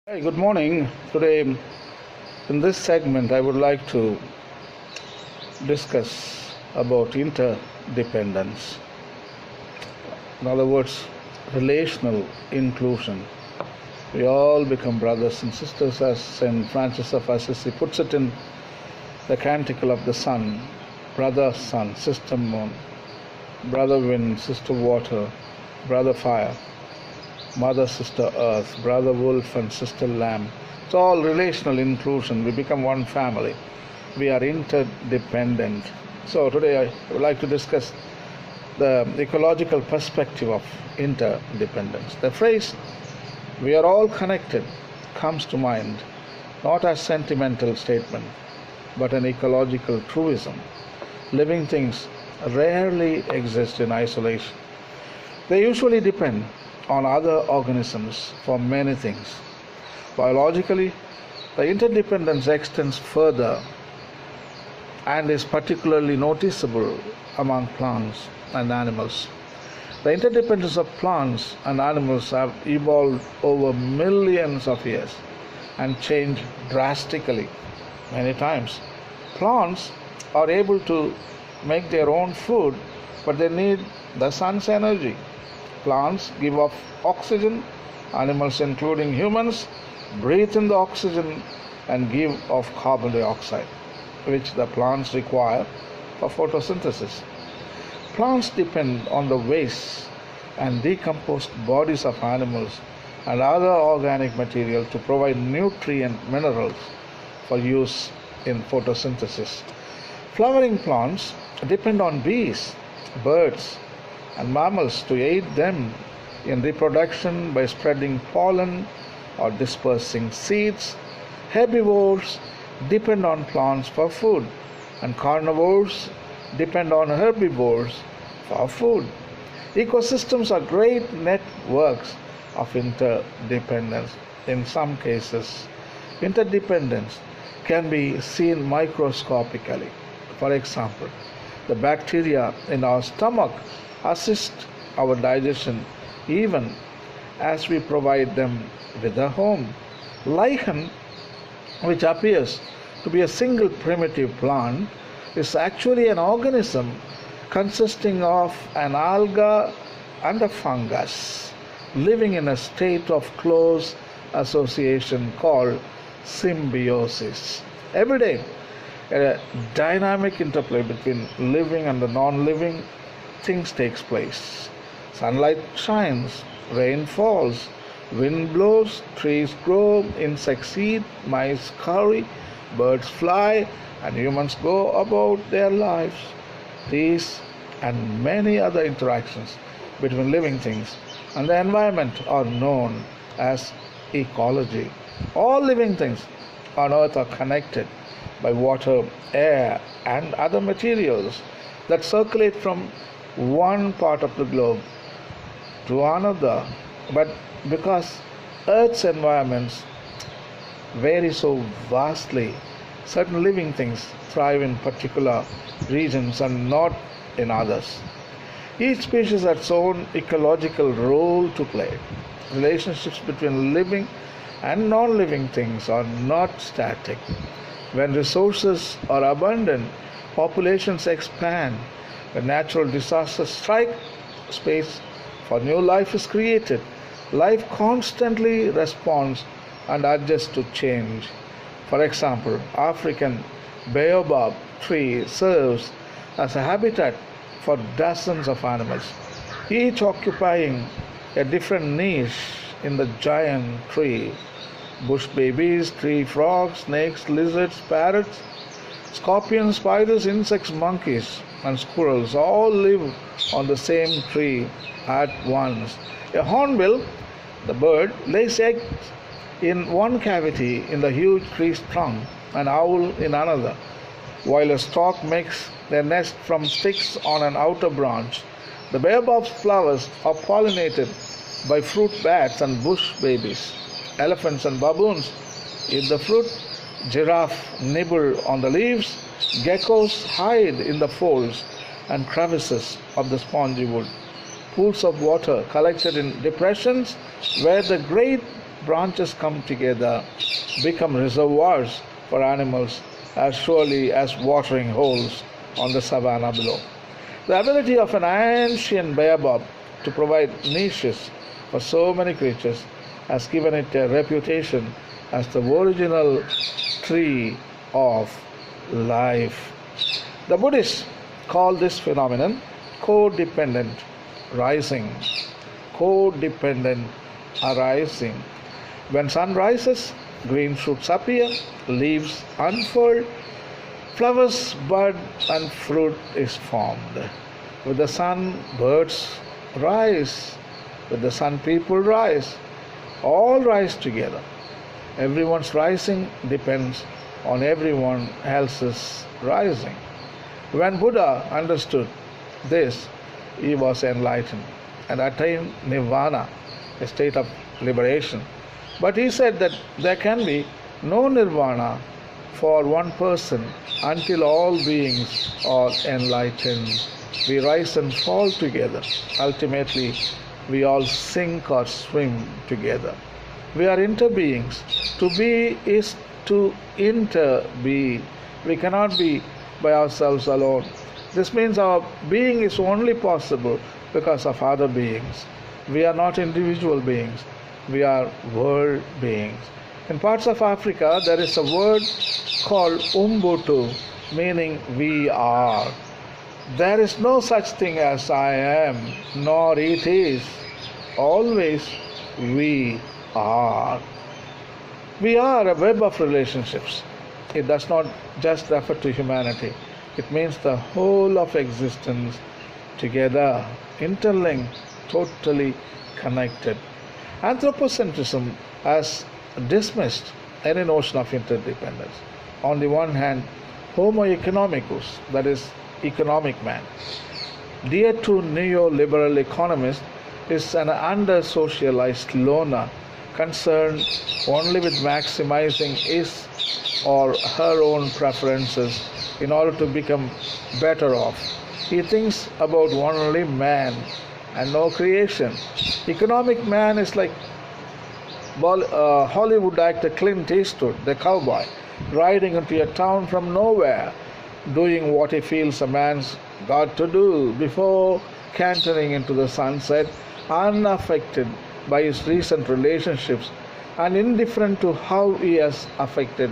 Hi, good morning. Today, in this segment, I would like to discuss about interdependence. In other words, relational inclusion. We all become brothers and sisters, as St. Francis of Assisi puts it in the Canticle of the Sun: brother sun, sister moon, brother wind, sister water, brother fire, mother, sister earth, brother wolf and sister lamb. It's all relational inclusion. We become one family. We are interdependent. So today I would like to discuss the ecological perspective of interdependence. The phrase, we are all connected, comes to mind not as sentimental statement, but an ecological truism. Living things rarely exist in isolation. They usually depend on other organisms for many things. Biologically, the interdependence extends further and is particularly noticeable among plants and animals. The interdependence of plants and animals have evolved over millions of years and changed drastically many times. Plants are able to make their own food, but they need the sun's energy. Plants give off oxygen. Animals, including humans, breathe in the oxygen and give off carbon dioxide, which the plants require for photosynthesis. Plants depend on the waste and decomposed bodies of animals and other organic material to provide nutrient minerals for use in photosynthesis. Flowering plants depend on bees, birds, and mammals to aid them in reproduction by spreading pollen or dispersing seeds. Herbivores depend on plants for food, and carnivores depend on herbivores for food. Ecosystems are great networks of interdependence. In some cases, interdependence can be seen microscopically. For example, the bacteria in our stomach assist our digestion even as we provide them with a home. Lichen, which appears to be a single primitive plant, is actually an organism consisting of an alga and a fungus living in a state of close association called symbiosis. Every day, a dynamic interplay between living and the non-living things takes place. Sunlight shines, rain falls, wind blows, trees grow, insects eat, mice scurry, birds fly, and humans go about their lives. These and many other interactions between living things and the environment are known as ecology. All living things on earth are connected by water, air, and other materials that circulate from one part of the globe to another. But because Earth's environments vary so vastly, certain living things thrive in particular regions and not in others. Each species has its own ecological role to play. Relationships between living and non-living things are not static. When resources are abundant, populations expand. When natural disasters strike, space for new life is created. Life constantly responds and adjusts to change. For example, African baobab tree serves as a habitat for dozens of animals, each occupying a different niche in the giant tree. Bush babies, tree frogs, snakes, lizards, parrots, scorpions, spiders, insects, monkeys, and squirrels all live on the same tree at once. A hornbill, the bird, lays eggs in one cavity in the huge tree's trunk, an owl in another, while a stork makes their nest from sticks on an outer branch. The baobab's flowers are pollinated by fruit bats and bush babies. Elephants and baboons eat the fruit. Giraffe nibble on the leaves. Geckos hide in the folds and crevices of the spongy wood. Pools of water collected in depressions where the great branches come together, become reservoirs for animals as surely as watering holes on the savannah below. The ability of an ancient baobab to provide niches for so many creatures has given it a reputation as the original tree of life. The Buddhists call this phenomenon codependent rising. Codependent arising. When sun rises, green shoots appear, leaves unfurl, flowers bud, and fruit is formed. With the sun, birds rise. With the sun, people rise. All rise together. Everyone's rising depends on everyone else's rising. When Buddha understood this, he was enlightened and attained nirvana, a state of liberation. But he said that there can be no nirvana for one person until all beings are enlightened. We rise and fall together. Ultimately, we all sink or swim together. We are interbeings. To be is to interbe. We cannot be by ourselves alone. This means our being is only possible because of other beings. We are not individual beings. We are world beings. In parts of Africa, there is a word called Umbutu, meaning we are. There is no such thing as I am, nor it is. Always we are. We are a web of relationships. It does not just refer to humanity. It means the whole of existence together, interlinked, totally connected. Anthropocentrism has dismissed any notion of interdependence. On the one hand, Homo economicus, that is, economic man, dear to neoliberal economists, is an under-socialized loner concerned only with maximizing his or her own preferences in order to become better off. He thinks about only man and no creation. Economic man is like Hollywood actor Clint Eastwood, the cowboy, riding into a town from nowhere, doing what he feels a man's got to do before cantering into the sunset, unaffected by his recent relationships and indifferent to how he has affected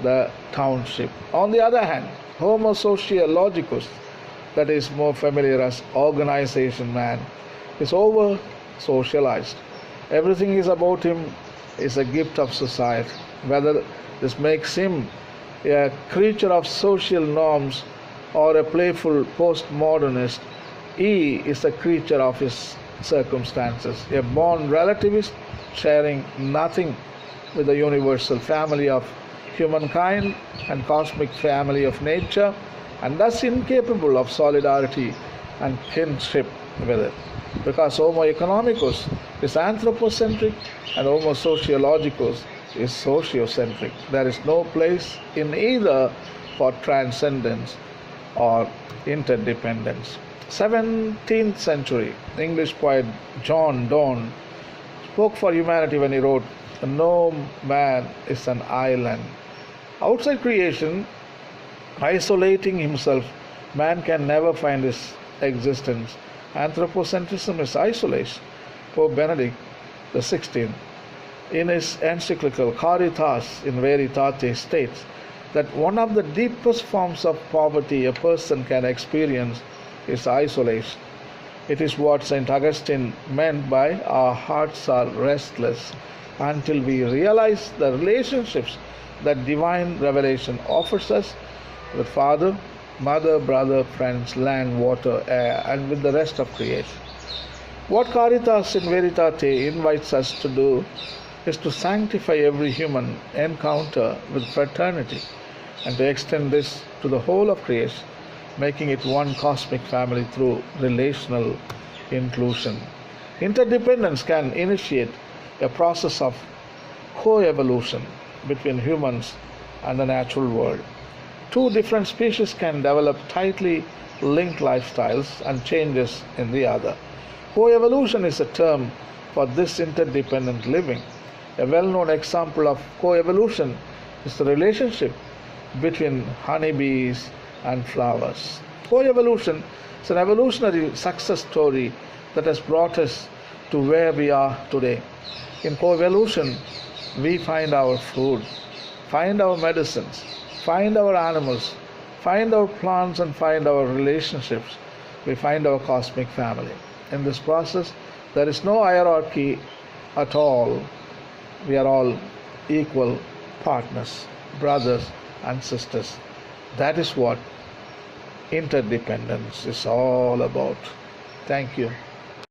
the township. On the other hand, Homo sociologicus, that is more familiar as organization man, is over socialized. Everything is about him is a gift of society. Whether this makes him a creature of social norms or a playful postmodernist, he is a creature of his circumstances, a born relativist sharing nothing with the universal family of humankind and cosmic family of nature, and thus incapable of solidarity and kinship with it. Because Homo economicus is anthropocentric and Homo sociologicus is sociocentric. There is no place in either for transcendence or interdependence. 17th century English poet John Donne spoke for humanity when he wrote, "No man is an island." Outside creation, isolating himself, man can never find his existence. Anthropocentrism is isolation. Pope Benedict XVI, in his encyclical Caritas in Veritate, states that one of the deepest forms of poverty a person can experience is isolation. It is what St. Augustine meant by "our hearts are restless" until we realize the relationships that divine revelation offers us with Father, Mother, brother, friends, land, water, air, and with the rest of creation. What Caritas in Veritate invites us to do is to sanctify every human encounter with fraternity and to extend this to the whole of creation, making it one cosmic family through relational inclusion. Interdependence can initiate a process of co-evolution between humans and the natural world. Two different species can develop tightly linked lifestyles and changes in the other. Co-evolution is a term for this interdependent living. A well-known example of co-evolution is the relationship between honeybees and flowers. Co-evolution is an evolutionary success story that has brought us to where we are today. In co-evolution, we find our food, find our medicines, find our animals, find our plants, and find our relationships. We find our cosmic family. In this process, there is no hierarchy at all. We are all equal partners, brothers and sisters. That is what interdependence is all about. Thank you.